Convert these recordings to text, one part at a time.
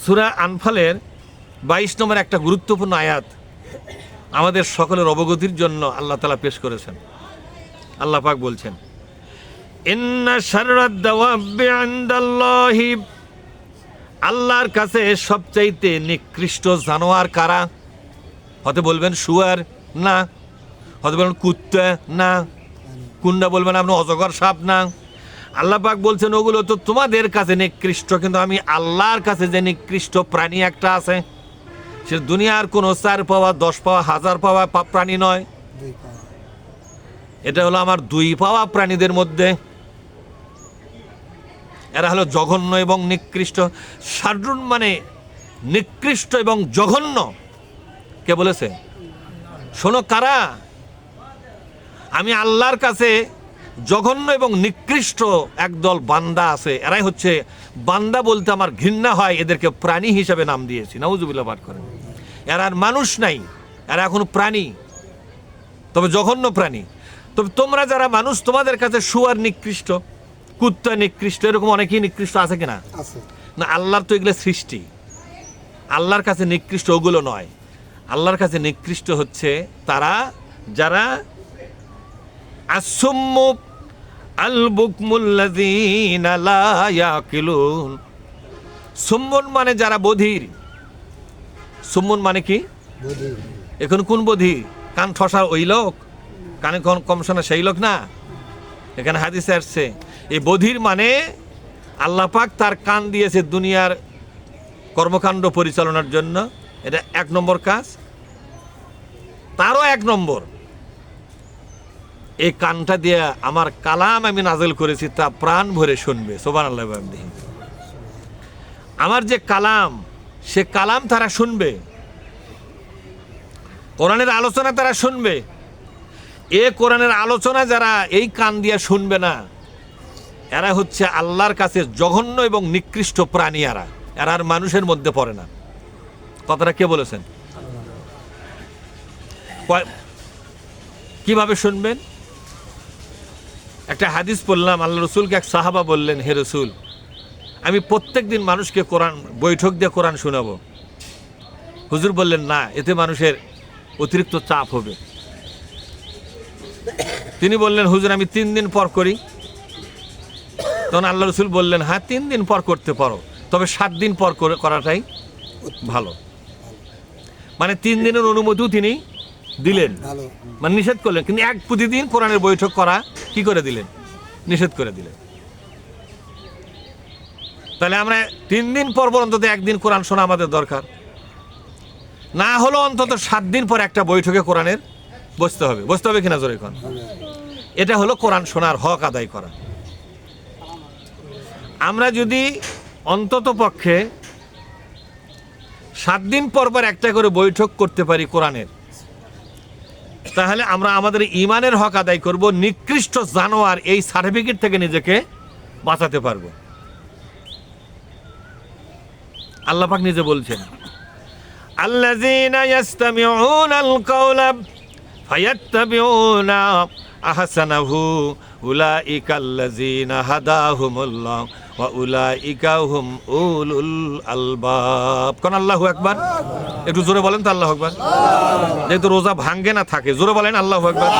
সূরা আনফালের 22 নম্বর একটা গুরুত্বপূর্ণ আয়াত আমাদের সকলের অবগতির জন্য আল্লাহ তাআলা পেশ করেছেন। আল্লাহ পাক বলছেন, ইন্না শাররাদ দাওয়াবি ইনদাল্লাহি, আল্লাহর কাছে সবচাইতে নিকৃষ্ট জানোয়ার কারা? হতে বলবেন শুয়ার, না। হতে বলবেন কুত্তা, না। কুন্ডা বলবেন আপনি অজগর সাপ, না। আল্লাহ পাক বলছেন ওগুলো তো তোমাদের কাছে নিকৃষ্ট, কিন্তু আমি আল্লাহর কাছে যে নিকৃষ্ট প্রাণী একটা আছে, সে দুনিয়ার কোনো 4 পাওয়া 10 পাওয়া 1000 পাওয়া প্রাণী নয়, এটা হলো আমার 2 পাওয়া প্রাণীদের মধ্যে। এরা হলো জঘন্য এবং নিকৃষ্ট। শাররুন মানে নিকৃষ্ট এবং জঘন্য। কে বলেছে? শোনো কারা? আমি আল্লাহর কাছে জঘন্য এবং নিকৃষ্ট একদল বান্দা আছে, এরাই হচ্ছে বান্দা। বলতে আমার ঘৃণা হয়, এদেরকে প্রাণী হিসেবে নাম দিয়েছি। নাউজুবিল্লাহ পাঠ করেন। এরা আর মানুষ নাই, এরা এখন প্রাণী, তবে জঘন্য প্রাণী। তবে তোমরা যারা মানুষ, তোমাদের কাছে শুয়ার নিকৃষ্ট, কুত্তা নিকৃষ্ট, এরকম অনেকেই নিকৃষ্ট আছে কিনা? না, আল্লাহর তো এগুলো সৃষ্টি। আল্লাহর কাছে নিকৃষ্ট ওগুলো নয়। আল্লাহর কাছে নিকৃষ্ট হচ্ছে তারা যারা আসুম্মু আল বুকমুল্লাযীনা লা ইয়াকিলুন। সুম্মুন মানে যারা বধির। সুম্মুন মানে কি? এখন কোন বধির? কান ঠসার ওই লোক, কানে কম শোনা সেই লোক না। এখানে হাদিসে আসছে এই বধির মানে আল্লাহ পাক তার কান দিয়েছে দুনিয়ার কর্মকাণ্ড পরিচালনার জন্য, এটা 1 নম্বর কাজ। তারও 1 নম্বর, এই কানটা দিয়ে আমার কালাম আমি নাযিল করেছি, তা প্রাণ ভরে শুনবে। সুবহানাল্লাহ। আমার যে কালাম, সে কালাম তারা শুনবে, কোরআনের আলোচনা তারা শুনবে। এ কোরআনের আলোচনা যারা এই কান দিয়ে শুনবে না, এরা হচ্ছে আল্লাহর কাছে জঘন্য এবং নিকৃষ্ট প্রাণী। এরা আর মানুষের মধ্যে পড়ে না। কথাটা কে বলেছেন? কিভাবে শুনবেন? একটা হাদিস পড়লাম, আল্লাহ রসুলকে এক সাহাবা বললেন, হে রসুল, আমি প্রত্যেক দিন মানুষকে কোরআন বৈঠক দিয়ে কোরআন শোনাবো। হুজুর বললেন, না, এতে মানুষের অতিরিক্ত চাপ হবে। তিনি বললেন, হুজুর আমি 3 দিন পর করি। তখন আল্লাহ রসুল বললেন, হ্যাঁ 3 দিন পর করতে পারো, তবে 7 দিন পর করাটাই ভালো। মানে 3 দিনের অনুমতিও তিনি দিলেন, মানে নিষেধ করলেন। কিন্তু প্রতিদিন কোরআনের বৈঠক করা কি করে দিলেন? নিষেধ করে দিলেন। তাহলে আমরা 3 দিন পর অন্তত 1 দিন কোরআন শোনা আমাদের দরকার। না হলো অন্তত 7 দিন পর একটা বৈঠকে কোরআনের বসতে হবে। বসতে হবে কিনা জোরে কোন? এটা হলো কোরআন শোনার হক আদায় করা। আমরা যদি অন্তত পক্ষে 7 দিন পর পর একটা করে বৈঠক করতে পারি কোরআনের, তাহলে আমরা আমাদের ঈমানের হক আদায় করব, নিকৃষ্ট জানোয়ার এই সার্টিফিকেট থেকে নিজেকে বাঁচাতে পারবো। আল্লাহ পাক নিজে বলছেন, আল্লাযীনা ইয়াসতামিউনাল কাওলা ফায়াত্তাবিউনা আহসানাহু উলাইকাল্লাযীনা হাদাহুমুল্লাহ ওয়া উলাইকা হুম উলুল আলবাব। কোন আল্লাহু আকবার? একটু জোরে বলেন তো আল্লাহু আকবার। যেহেতু রোজা ভাঙ্গে না থাকে, জোরে বলেন আল্লাহু আকবার।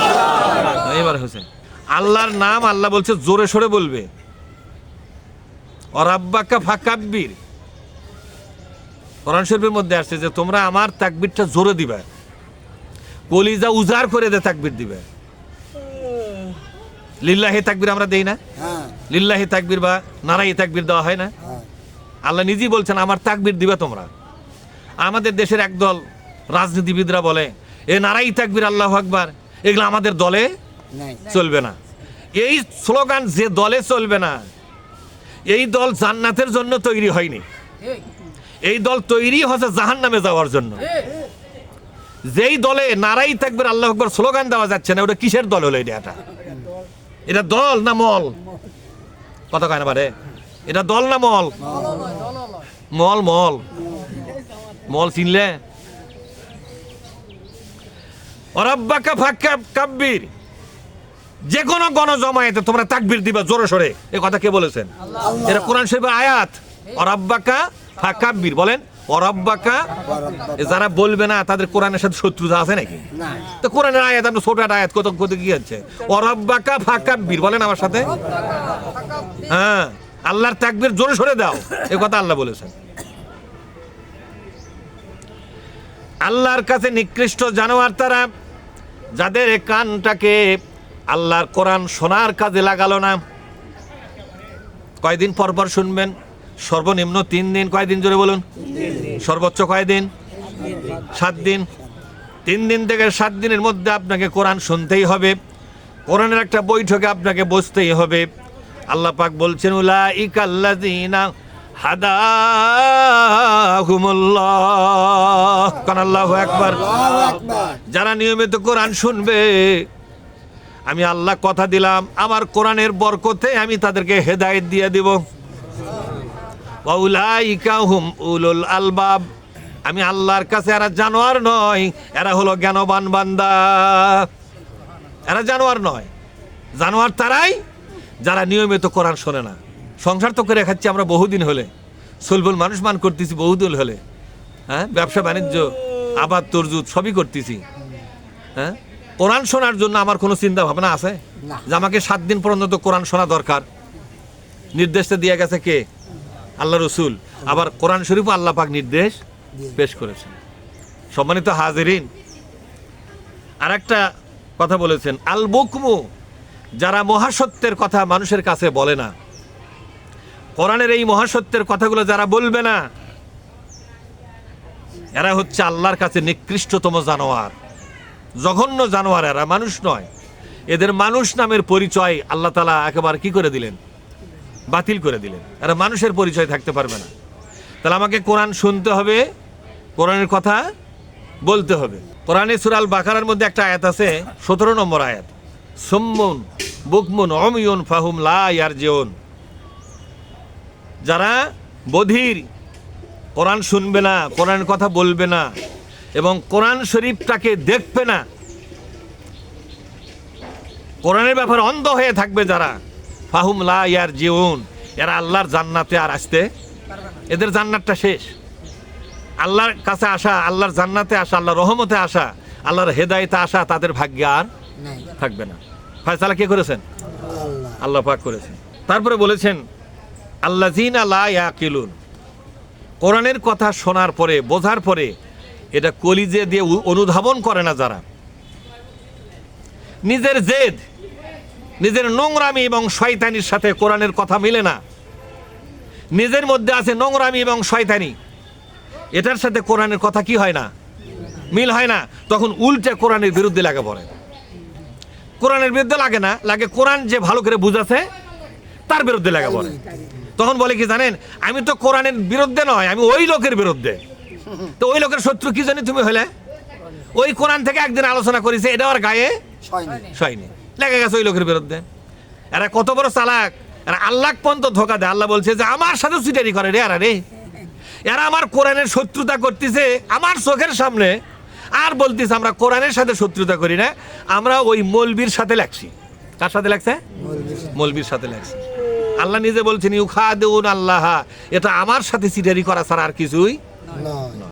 এবার হয়েছে আল্লাহর নাম আল্লাহ বলছে জোরে সরে বলবে। রাব্বাকা ফাকাব্বির, কোরআন শরীফের মধ্যে আসছে যে তোমরা আমার তাকবীরটা জোরে দিবা, কলিজা উজাড় করে দে তাকবীর দিবে। লিল্লাহি তাকবীর আমরা দেই না? লিল্লাহি তাকবীর বা নারাই তাকবীর দেওয়া হয় না? আল্লাহ নিজেই বলছেন আমার তাকবীর দিবা তোমরা। আমাদের দেশের একদল রাজনীতিবিদরা বলে এ নারাই তাকবীর আল্লাহু আকবার, এগুলো আমাদের দলে চলবে না। এই স্লোগান যে দলে চলবে না, এই দল জান্নাতের জন্য তৈরি হয়নি। এই দল তৈরি হচ্ছে জাহান্নামে যাওয়ার জন্য। যেই দলে নারাই তাকবীর আল্লাহু আকবার স্লোগান দেওয়া যাচ্ছে না, ওটা কিসের দল হলো? এটা দল না মল? কথা কয় না পারে, এটা দল না মল? মল মল মল চিনলে? রাব্বাকা ফাকাব্বির, যে কোনো গণজমায়েতে তোমরা তাকবীর দিবা জোরে সরে। এই কথা কে বলেছেন? এটা কোরআন শরীফের আয়াত। রাব্বাকা ফাকাব্বির বলেন ওয়ারাব্বাকা। যারা বলবে না তাদের কোরআনের সাথে শত্রুতা আছে নাকি? তো কোরআনের আয়াত, আমরা ছোট একটা আয়াত কত কত কি আছে, ওয়ারাব্বাকা ফাকাব্বির বলেন আমার সাথে। হ্যাঁ, আল্লাহর তাকবীর জোরে সরে দাও, এই কথা আল্লাহ বলেছেন। আল্লাহর কাছে নিকৃষ্ট জানোয়ার তারা, যাদের এই কানটাকে আল্লাহর কোরআন শোনার কাজে লাগালো না। কয়দিন পর পর শুনবেন? সর্বনিম্ন 3 দিন। কয়দিন জোরে বলুন? সর্বোচ্চ কয়দিন? 7 দিন। 3 দিন থেকে 7 দিনের মধ্যে আপনাকে কোরআন শুনতেই হবে, কোরআনের একটা বৈঠকে আপনাকে বসতেই হবে। আল্লাহ পাক বলছেন উলাইকাল্লাযীনা হাদাহুমুল্লাহ, কান আল্লাহু আকবার। যারা নিয়মিত কোরআন শুনবে, আমি আল্লাহ কথা দিলাম আমার কোরআনের বরকতে আমি তাদেরকে হেদায়েত দিয়ে দিব। ওয়া উলাইকা হুম উলুল আলবাব, আমি আল্লাহর কাছে এরা জানোয়ার নয়, এরা হলো জ্ঞানবান বান্দা। এরা জানোয়ার নয়, জানোয়ার তারাই যারা নিয়মিত কোরআন শোনে না। সংসার তো করে খাচ্ছি আমরা বহুদিন হলে, সুলবুল মানুষ মান করতেছি বহুদিন হলে, হ্যাঁ, ব্যবসা বাণিজ্য আবাদ তরজুদ সবই করতেছি। হ্যাঁ, কোরআন শোনার জন্য আমার কোনো চিন্তা ভাবনা আছে যে আমাকে 7 দিন পর্যন্ত কোরআন শোনা দরকার? নির্দেশটা দিয়ে গেছে কে? আল্লাহ রসুল। আবার কোরআন শরীফও আল্লাহ পাক নির্দেশ পেশ করেছেন। সম্মানিত হাজিরিন, আর একটা কথা বলেছেন, আল বুকমু, যারা মহাসত্যের কথা মানুষের কাছে বলে না, কোরআনের এই মহাসত্যের কথাগুলো যারা বলবে না, এরা হচ্ছে আল্লাহর কাছে নিকৃষ্টতম জানোয়ার, জঘন্য জানোয়ার। এরা মানুষ নয়, এদের মানুষ নামের পরিচয় আল্লাহ তাআলা একেবারে কি করে দিলেন? বাতিল করে দিলেন। এরা মানুষের পরিচয় থাকতে পারবে না। তাহলে আমাকে কোরআন শুনতে হবে, কোরআনের কথা বলতে হবে। কোরআনে সূরা আল বাকারার মধ্যে একটা আয়াত আছে, 17 নম্বর আয়াত, সুম্মুন বুকমুন উময়ুন ফাহুম লা ইয়ারজিউন। যারা বধির, কোরআন শুনবে না, কোরআনের কথা বলবে না এবং কোরআন শরীফটাকে দেখবে না, কোরআনের ব্যাপারে অন্ধ হয়ে থাকবে যারা, ফাহুম লা ইয়ারজিউন, এরা আল্লাহর জান্নাতে আর আসতে, এদের জান্নাতটা শেষ। আল্লাহর কাছে আসা, আল্লাহর জান্নাতে আসা, আল্লাহর রহমতে আসা, আল্লাহর হেদায়েতে আসা তাদের ভাগ্যে আর থাকবে না। ফয়সালা কে করেছেন? আল্লাহ পাক করেছেন। তারপরে বলেছেন আল্লাযীনা লা ইয়াকিলুন, কোরআনের কথা শোনার পরে, বোঝার পরে এটা কলিজে দিয়ে অনুধাবন করে না যারা, নিজের জেদ, নিজের নোংরামি এবং শয়তানির সাথে কোরআনের কথা মিলে না, নিজের মধ্যে আছে নোংরামি এবং শয়তানি, এটার সাথে কোরআনের কথা কি হয় না? মিল হয় না। তখন উল্টে কোরআনের বিরুদ্ধে লাগে পড়ে। কোরআনের বিরুদ্ধে লাগে না, লাগে কোরআন যে ভালো করে বুঝাছে তার বিরুদ্ধে লাগে পড়ে। তখন বলে কি জানেন, আমি তো কোরআনের বিরুদ্ধে নয়, আমি ওই লোকের বিরুদ্ধে। তো ওই লোকের শত্রু কি জানি তুমি হলে? ওই কোরআন থেকে একদিন আলোচনা করেছে, এটা আর গায়ে সয়নি, লেগে গেছে ওই লোকের বিরুদ্ধে। এরা কত বড় চালাক, এরা আল্লাহ পর্যন্ত ধোকা দেয়। আল্লাহ বলছে যে আমার সাথে চিটারি করে রে এরা রে, এরা আমার কোরআনের শত্রুতা করতেছে আমার চোখের সামনে, আর বলতেছে আমরা কোরআনের সাথে শত্রুতা করি না, আমরা ওই মৌলবীর সাথে লাগছি। কার সাথে লাগছে? মৌলবীর সাথে লাগছে। আল্লাহ নিজে বলছেন ইউখাদিউন আল্লাহ, এটা আমার সাথে চিটারি করা ছাড়া আর কিছুই না।